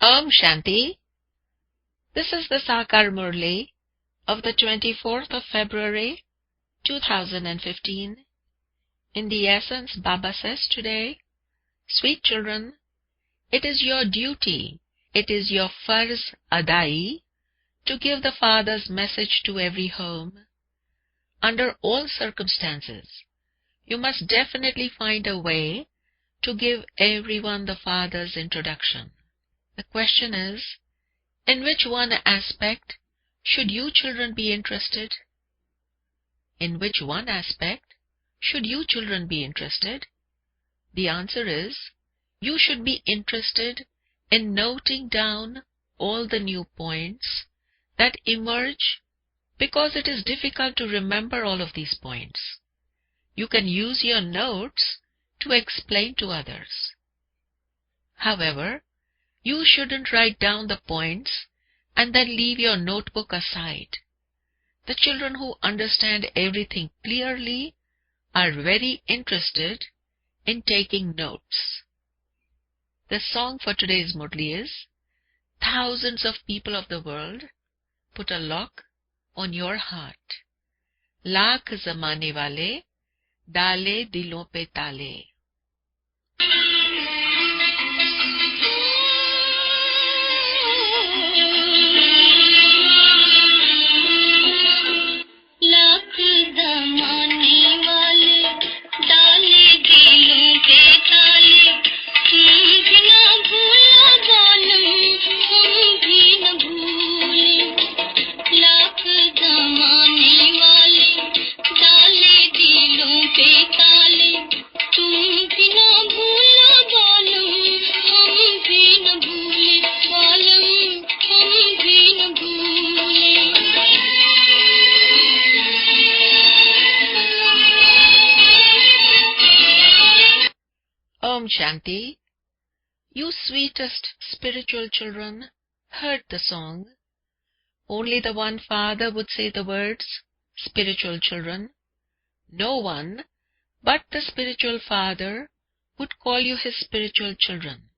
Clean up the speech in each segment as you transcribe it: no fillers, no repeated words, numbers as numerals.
Om Shanti. This is the Sakar Murli of the 24th of February, 2015. In the essence, Baba says today, sweet children, it is your duty, it is your farz adai to give the Father's message to every home. Under all circumstances, you must definitely find a way to give everyone the Father's introduction. The question is, in which one aspect should you children be interested? In which one aspect should you children be interested? The answer is, you should be interested in noting down all the new points that emerge because it is difficult to remember all of these points. You can use your notes to explain to others. However, you shouldn't write down the points and then leave your notebook aside. The children who understand everything clearly are very interested in taking notes. The song for today's Murli is, thousands of people of the world, put a lock on your heart. Lakh zamane wale, dale dilon pe tale. Om Shanti. You sweetest spiritual children heard the song. Only the one Father would say the words, spiritual children. No one but the spiritual Father would call you his spiritual children.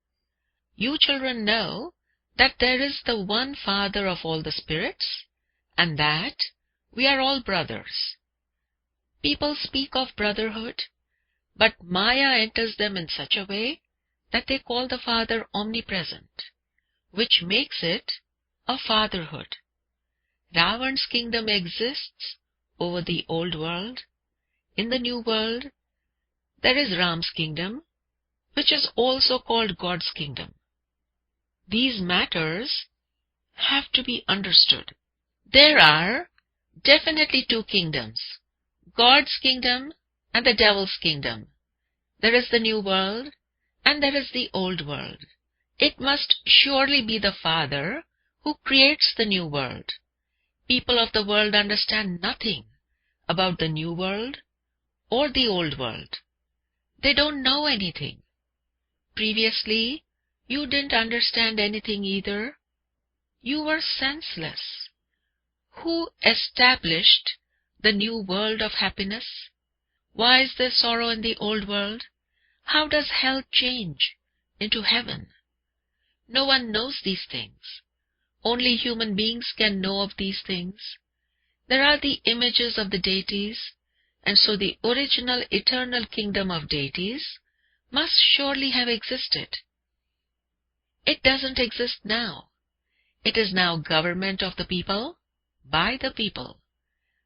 You children know that there is the one Father of all the spirits, and that we are all brothers. People speak of brotherhood, but Maya enters them in such a way that they call the Father omnipresent, which makes it a fatherhood. Ravan's kingdom exists over the old world. In the new world, there is Ram's kingdom, which is also called God's kingdom. These matters have to be understood. There are definitely two kingdoms, God's kingdom and the devil's kingdom. There is the new world and there is the old world. It must surely be the Father who creates the new world. People of the world understand nothing about the new world or the old world. They don't know anything. Previously, you didn't understand anything either. You were senseless. Who established the new world of happiness? Why is there sorrow in the old world? How does hell change into heaven? No one knows these things. Only human beings can know of these things. There are the images of the deities, and so the original eternal kingdom of deities must surely have existed. It doesn't exist now. It is now government of the people, by the people.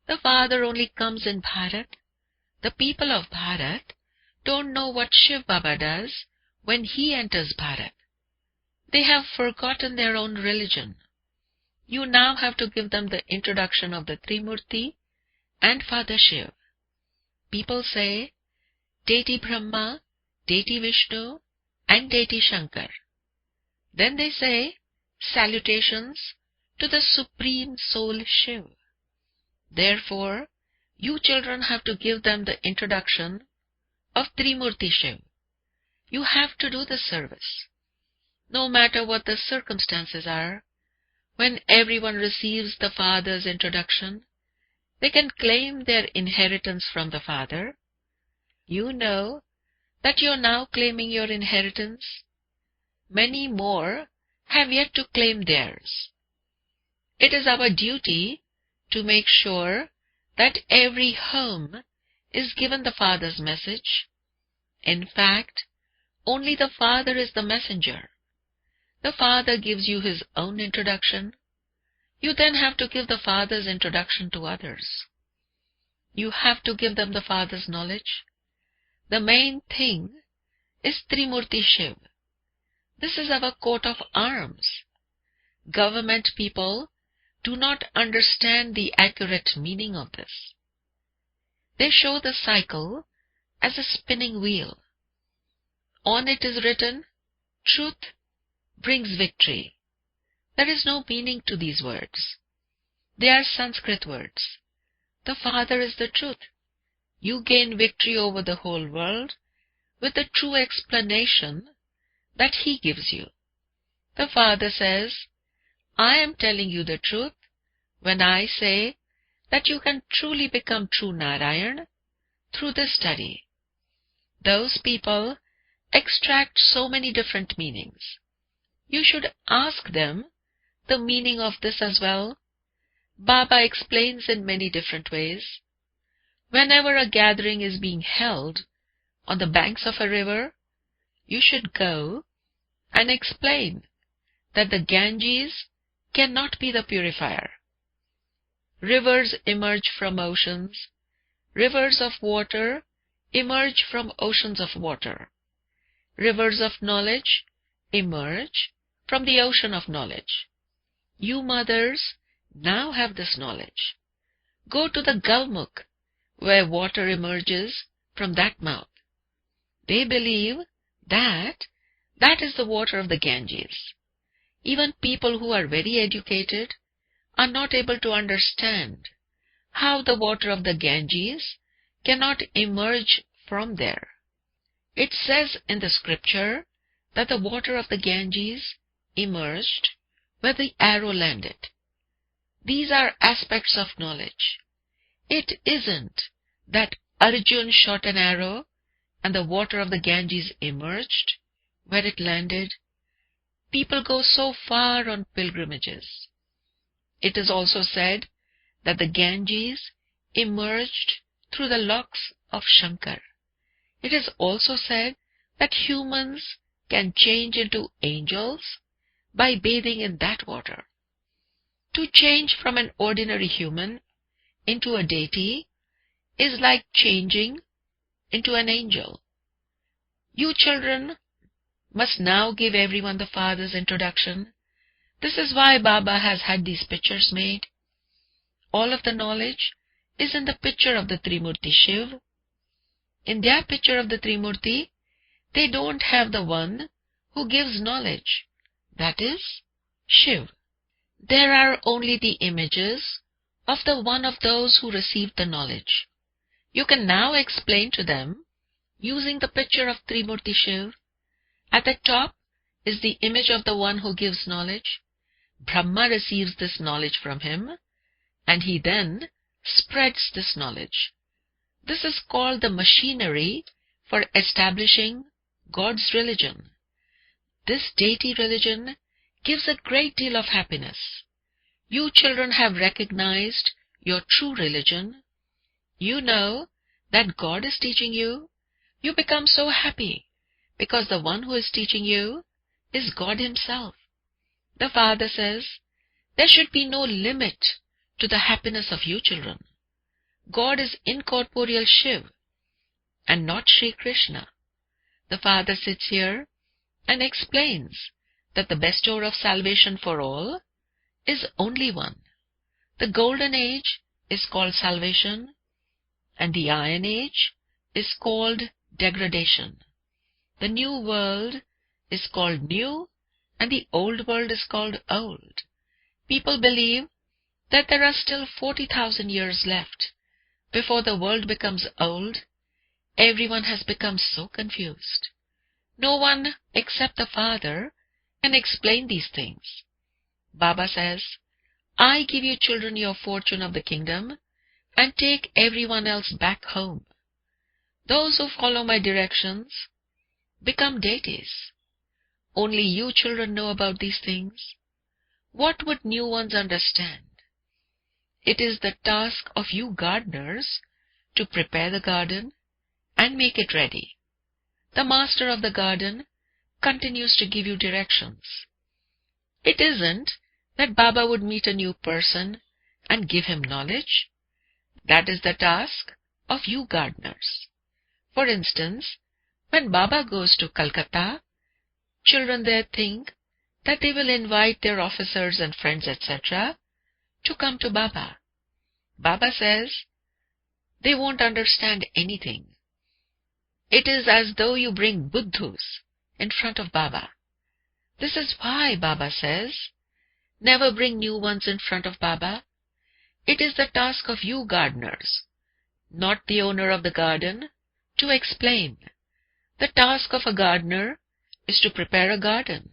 The Father only comes in Bharat. The people of Bharat don't know what Shiv Baba does when he enters Bharat. They have forgotten their own religion. You now have to give them the introduction of the Trimurti and Father Shiv. People say, Deity Brahma, Deity Vishnu, and Deity Shankar. Then they say, salutations to the Supreme Soul Shiv. Therefore, you children have to give them the introduction of Trimurti Shiv. You have to do the service. No matter what the circumstances are, when everyone receives the Father's introduction, they can claim their inheritance from the Father. You know that you are now claiming your inheritance. Many more have yet to claim theirs. It is our duty to make sure that every home is given the Father's message. In fact, only the Father is the messenger. The Father gives you His own introduction. You then have to give the Father's introduction to others. You have to give them the Father's knowledge. The main thing is Trimurti Shiv. This is our coat of arms. Government people do not understand the accurate meaning of this. They show the cycle as a spinning wheel. On it is written, truth brings victory. There is no meaning to these words. They are Sanskrit words. The Father is the truth. You gain victory over the whole world with the true explanation that He gives you. The Father says, I am telling you the truth when I say that you can truly become true Narayan through this study. Those people extract so many different meanings. You should ask them the meaning of this as well. Baba explains in many different ways. Whenever a gathering is being held on the banks of a river, you should go and explain that the Ganges cannot be the purifier. Rivers emerge from oceans. Rivers of water emerge from oceans of water. Rivers of knowledge emerge from the ocean of knowledge. You mothers now have this knowledge. Go to the Galmukh, where water emerges from that mouth. They believe that is the water of the Ganges. Even people who are very educated are not able to understand how the water of the Ganges cannot emerge from there. It says in the scripture that the water of the Ganges emerged where the arrow landed. These are aspects of knowledge. It isn't that Arjun shot an arrow and the water of the Ganges emerged where it landed. People go so far on pilgrimages. It is also said that the Ganges emerged through the locks of Shankar. It is also said that humans can change into angels by bathing in that water. To change from an ordinary human into a deity is like changing into an angel. You children must now give everyone the Father's introduction. This is why Baba has had these pictures made. All of the knowledge is in the picture of the Trimurti Shiv. In their picture of the Trimurti, they don't have the one who gives knowledge, that is, Shiv. There are only the images of the one of those who received the knowledge. You can now explain to them using the picture of Trimurti Shiv. At the top is the image of the one who gives knowledge. Brahma receives this knowledge from him, and he then spreads this knowledge. This is called the machinery for establishing God's religion. This deity religion gives a great deal of happiness. You children have recognized your true religion. You know that God is teaching you. You become so happy because the one who is teaching you is God Himself. The Father says, there should be no limit to the happiness of you children. God is incorporeal Shiv and not Sri Krishna. The Father sits here and explains that the bestower of salvation for all is only one. The golden age is called salvation, and the iron age is called degradation. The new world is called new, and the old world is called old. People believe that there are still 40,000 years left before the world becomes old. Everyone has become so confused. No one except the Father can explain these things. Baba says, I give you children your fortune of the kingdom and take everyone else back home. Those who follow my directions become deities. Only you children know about these things. What would new ones understand? It is the task of you gardeners to prepare the garden and make it ready. The master of the garden continues to give you directions. It isn't that Baba would meet a new person and give him knowledge. That is the task of you gardeners. For instance, when Baba goes to Calcutta, children there think that they will invite their officers and friends, etc., to come to Baba. Baba says they won't understand anything. It is as though you bring buddhus in front of Baba. This is why Baba says, never bring new ones in front of Baba. It is the task of you gardeners, not the owner of the garden, to explain. The task of a gardener is to prepare a garden.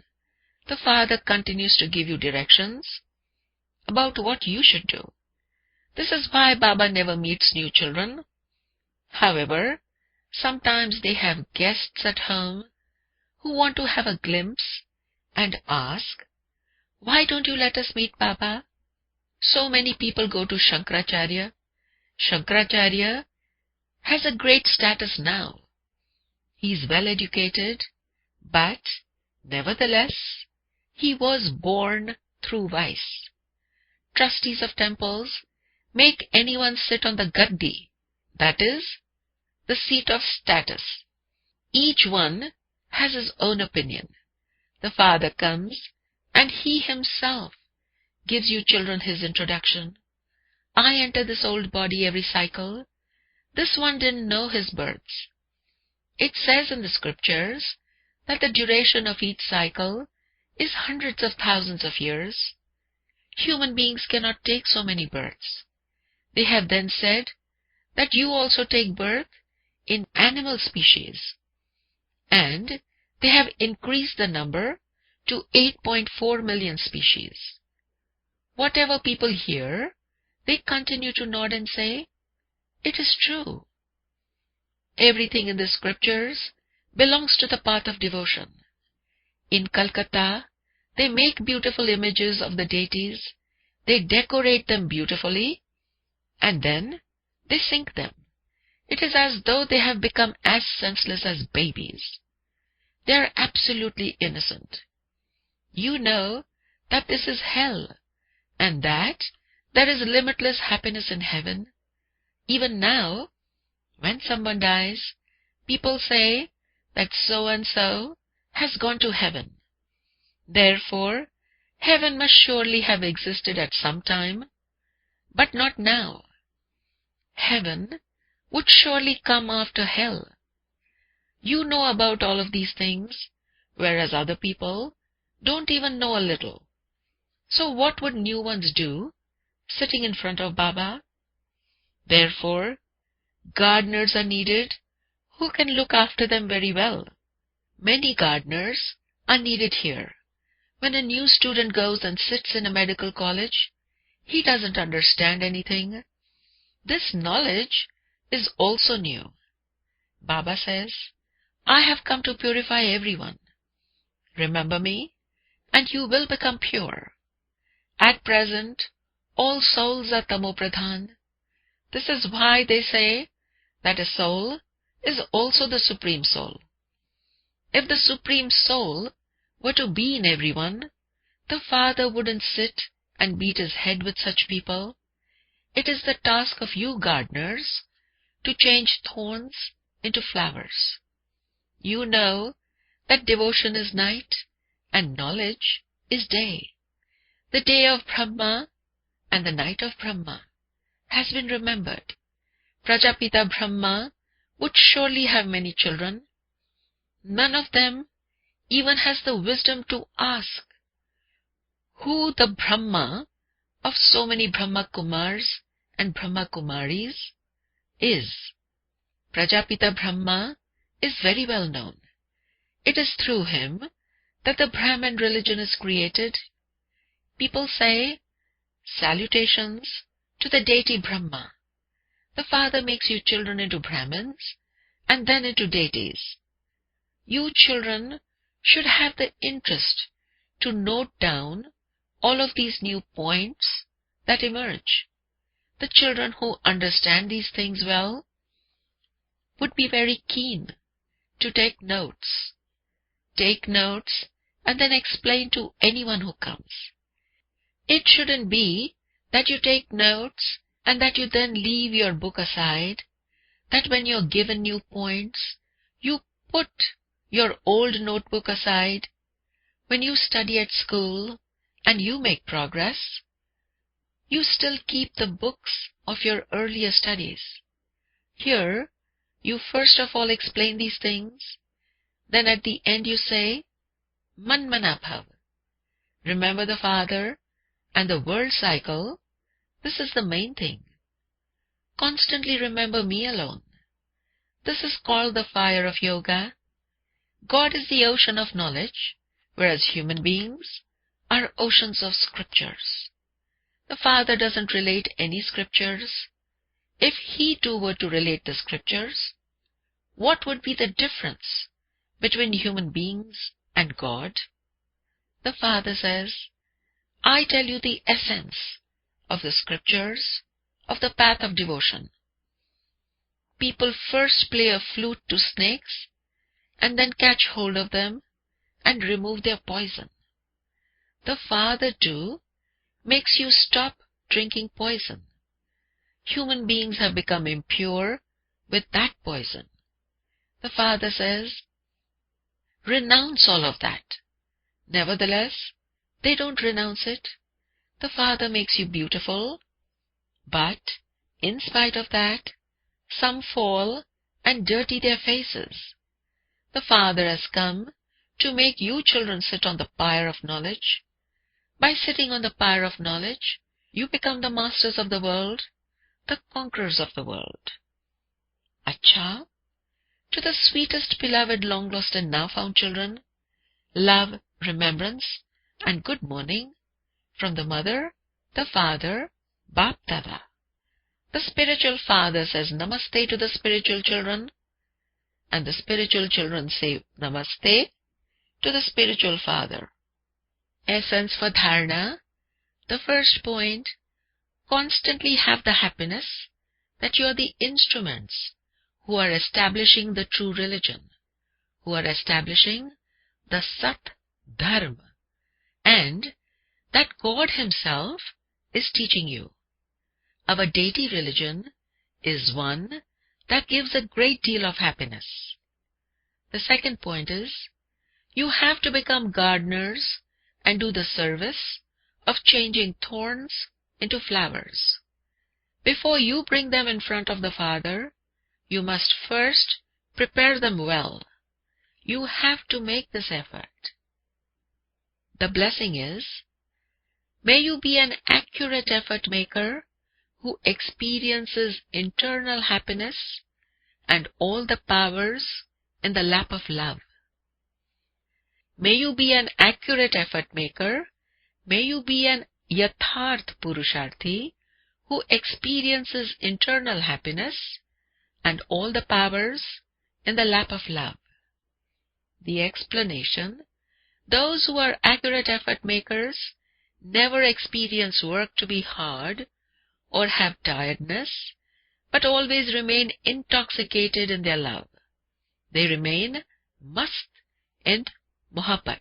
The Father continues to give you directions about what you should do. This is why Baba never meets new children. However, sometimes they have guests at home who want to have a glimpse and ask, why don't you let us meet Baba? So many people go to Shankaracharya. Shankaracharya has a great status now. He is well educated, but nevertheless, he was born through vice. Trustees of temples make anyone sit on the gaddi, that is, the seat of status. Each one has his own opinion. The Father comes and he himself gives you children his introduction. I enter this old body every cycle. This one didn't know his births. It says in the scriptures that the duration of each cycle is hundreds of thousands of years. Human beings cannot take so many births. They have then said that you also take birth in animal species, and they have increased the number to 8.4 million species. Whatever people hear, they continue to nod and say, it is true. Everything in the scriptures belongs to the path of devotion. In Calcutta, they make beautiful images of the deities, they decorate them beautifully, and then they sink them. It is as though they have become as senseless as babies. They are absolutely innocent. You know that this is hell, and that there is limitless happiness in heaven. Even now, when someone dies, people say that so-and-so has gone to heaven. Therefore, heaven must surely have existed at some time, but not now. Heaven would surely come after hell. You know about all of these things, whereas other people don't even know a little. So what would new ones do, sitting in front of Baba? Therefore, gardeners are needed who can look after them very well. Many gardeners are needed here. When a new student goes and sits in a medical college, he doesn't understand anything. This knowledge is also new. Baba says, I have come to purify everyone. Remember me, and you will become pure. At present, all souls are tamopradhan. This is why they say that a soul is also the Supreme Soul. If the Supreme Soul were to be in everyone, the Father wouldn't sit and beat his head with such people. It is the task of you gardeners to change thorns into flowers. You know that devotion is night and knowledge is day. The day of Brahma and the night of Brahma has been remembered. Prajapita Brahma would surely have many children. None of them even has the wisdom to ask who the Brahma of so many Brahma Kumars and Brahma Kumaris is. Prajapita Brahma is very well known. It is through him that the Brahman religion is created. People say, salutations to the deity Brahma. The Father makes you children into Brahmins and then into deities. You children should have the interest to note down all of these new points that emerge. The children who understand these things well would be very keen to take notes. Take notes and then explain to anyone who comes. It shouldn't be that you take notes and that you then leave your book aside, that when you're given new points, you put your old notebook aside. When you study at school and you make progress, you still keep the books of your earlier studies. Here, you first of all explain these things, then at the end you say, Man Mana Bhav. Remember the Father and the world cycle. This is the main thing. Constantly remember me alone. This is called the fire of yoga. God is the ocean of knowledge, whereas human beings are oceans of scriptures. The Father doesn't relate any scriptures. If He too were to relate the scriptures, what would be the difference between human beings and God? The Father says, I tell you the essence of the scriptures, of the path of devotion. People first play a flute to snakes and then catch hold of them and remove their poison. The Father too makes you stop drinking poison. Human beings have become impure with that poison. The Father says, renounce all of that. Nevertheless, they don't renounce it. The Father makes you beautiful, but in spite of that, some fall and dirty their faces. The Father has come to make you children sit on the pyre of knowledge. By sitting on the pyre of knowledge, you become the masters of the world, the conquerors of the world. Acha, to the sweetest, beloved, long-lost and now-found children, love, remembrance, and good morning from the Mother, the Father, Bap Dada. The spiritual father says namaste to the spiritual children, and the spiritual children say namaste to the spiritual father. Essence for dharana. The first point, constantly have the happiness that you are the instruments who are establishing the true religion, who are establishing the Sat Dharma, and that God Himself is teaching you. Our deity religion is one that gives a great deal of happiness. The second point is, you have to become gardeners and do the service of changing thorns into flowers. Before you bring them in front of the Father, you must first prepare them well. You have to make this effort. The blessing is, may you be an accurate effort maker who experiences internal happiness and all the powers in the lap of love. May you be an accurate effort maker. May you be an yatharth purusharthi who experiences internal happiness and all the powers in the lap of love. The explanation, those who are accurate effort makers never experience work to be hard or have tiredness, but always remain intoxicated in their love. They remain mast in mohabbat.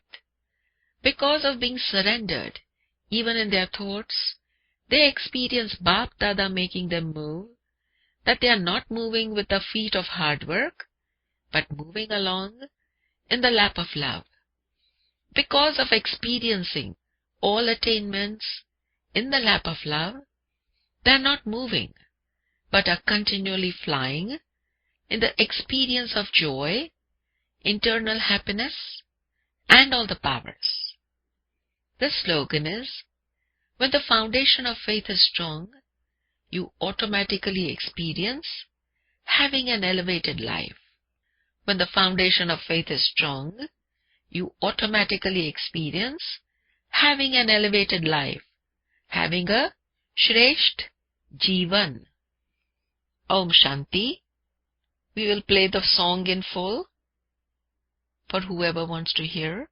Because of being surrendered, even in their thoughts, they experience Bap Dada making them move, that they are not moving with the feet of hard work, but moving along in the lap of love. Because of experiencing all attainments in the lap of love, they are not moving, but are continually flying in the experience of joy, internal happiness, and all the powers. The slogan is, when the foundation of faith is strong, you automatically experience having an elevated life. When the foundation of faith is strong, you automatically experience having an elevated life, having a Shresht Jivan. Om Shanti. We will play the song in full. for whoever wants to hear.